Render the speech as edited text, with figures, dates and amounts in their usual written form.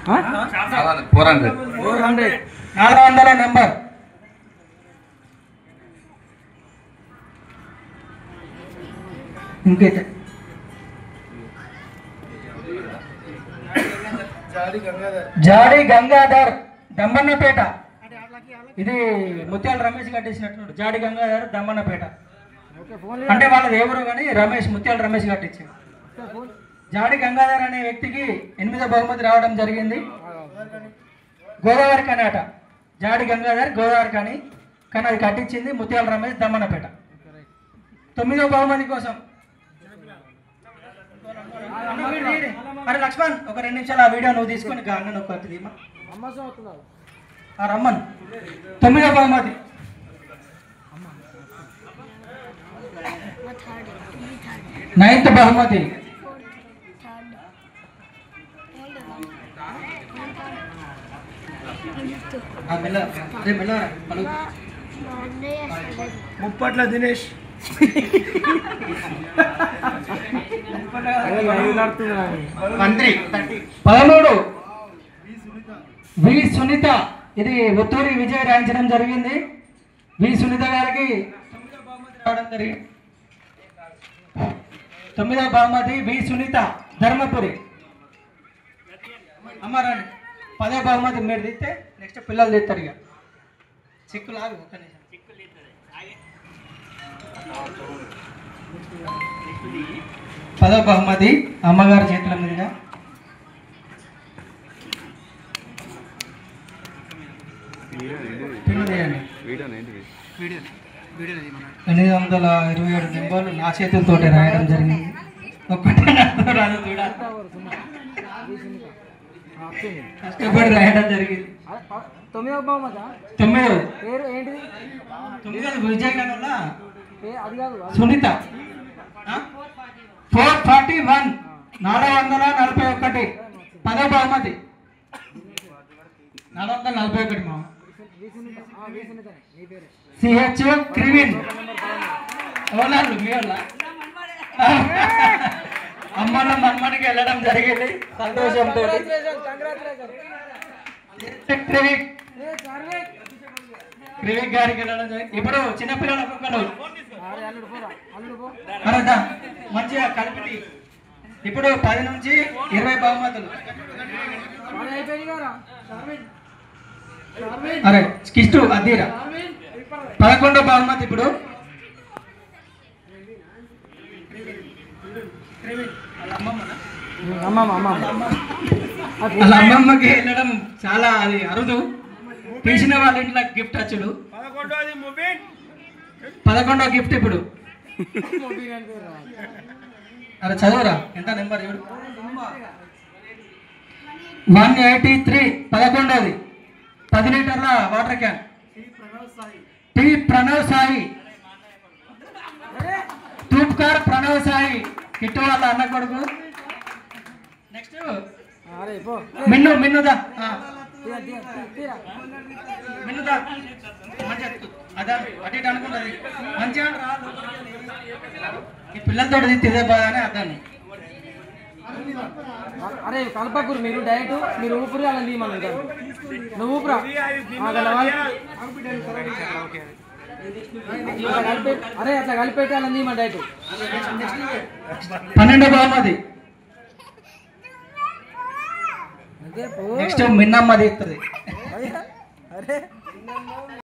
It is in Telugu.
400 నెంబర్ ఇంకైతే జాడి గంగాధర్ దమ్మన్నపేట. ఇది ముత్యాల రమేష్ కట్టించినట్టు. జాడి గంగాధర్ దమ్మన్నపేట అంటే వాళ్ళది ఎవరు కానీ రమేష్, ముత్యాల రమేష్ కట్టించాడు. జాడి గంగాధర్ అనే వ్యక్తికి 8వ బహుమతి రావడం జరిగింది. గోదావరి కని అట. జాడి గంగాధర్ గోదావరి కని, కానీ అది కట్టించింది ముత్యాల రమేష్ దమ్మన్నపేట. 9వ బహుమతి కోసం అరే లక్ష్మణ్ ఒక 2 నిమిషాలు ఆ వీడియో నువ్వు తీసుకొని అన్న ఒకటి రమ్మన్. 9వ బహుమతి 9th బహుమతి ముప్పట్ల దినేష్. 13 వి సునీత. ఇది ఒత్తూరి విజయ్ రాయించడం జరిగింది. వి సునీత గారికి 9వ బహుమతి రావడం జరిగింది. 9వ బహుమతి వి సునీత ధర్మపురి. అమ్మారండి 10వ బహుమతి మీరు తీస్తే నెక్స్ట్ పిల్లలు తీస్తారు. ఇక చిక్కులాగు ఒక నిమిషం. 10వ బహుమతి అమ్మగారి చేతుల మీదుగా. $827 నెంబర్లు నా చేతులతో రాయడం జరిగింది. ఒక్కటే రాదు కష్టపడి రాయడం జరిగింది. 9వ విజయనగరంలో సునీత 441 441. 10వ బహుమతి 441 మా సిహెచ్ క్రివిన్. ఓనర్లు మీ వాళ్ళ అమ్మల మన్మడికి వెళ్ళడం జరిగింది సంతోషంతో. క్రివిక్ గారికి వెళ్ళడం జరిగింది. ఇప్పుడు చిన్నపిల్లల ఒక్కొక్కరు మంచిగా కలిపి ఇప్పుడు 10 నుంచి 20 బహుమతులు. అరే కిస్టు అద్దీరా 11వ బహుమతి. ఇప్పుడు వాళ్ళ అమ్మమ్మకి వెళ్ళడం చాలా అది అరుదు. తీసిన వాళ్ళ ఇంట్లో గిఫ్ట్ వచ్చుడు. 11వ గిఫ్ట్ ఇప్పుడు. అరే చదువురా ఎంత నెంబర్ 183. 11వది 10 లీటర్ల water can. T Pranav Sai. Tupkar Pranav Sai Kittu వాళ్ళ అన్న కొడుకు. నెక్స్ట్ మిన్నుదా మిన్నుదా మంచిగా అదే అటు ఇటు అనుకుంటుంది. మంచిగా ఈ పిల్లలతో తిదే బాగా అని అర్థాన్ని. అరే కలపకూరు మీరు డైరెక్ట్ మీరు ఊపిరి అలా తీయమని నువ్వు ఊపిరా. అరే అట్లా కలిపెట్టి అలా తీయమని డైరెక్ట్. 12వ బహుమతి నెక్స్ట్ మిన్నమ్మ తీస్తుంది.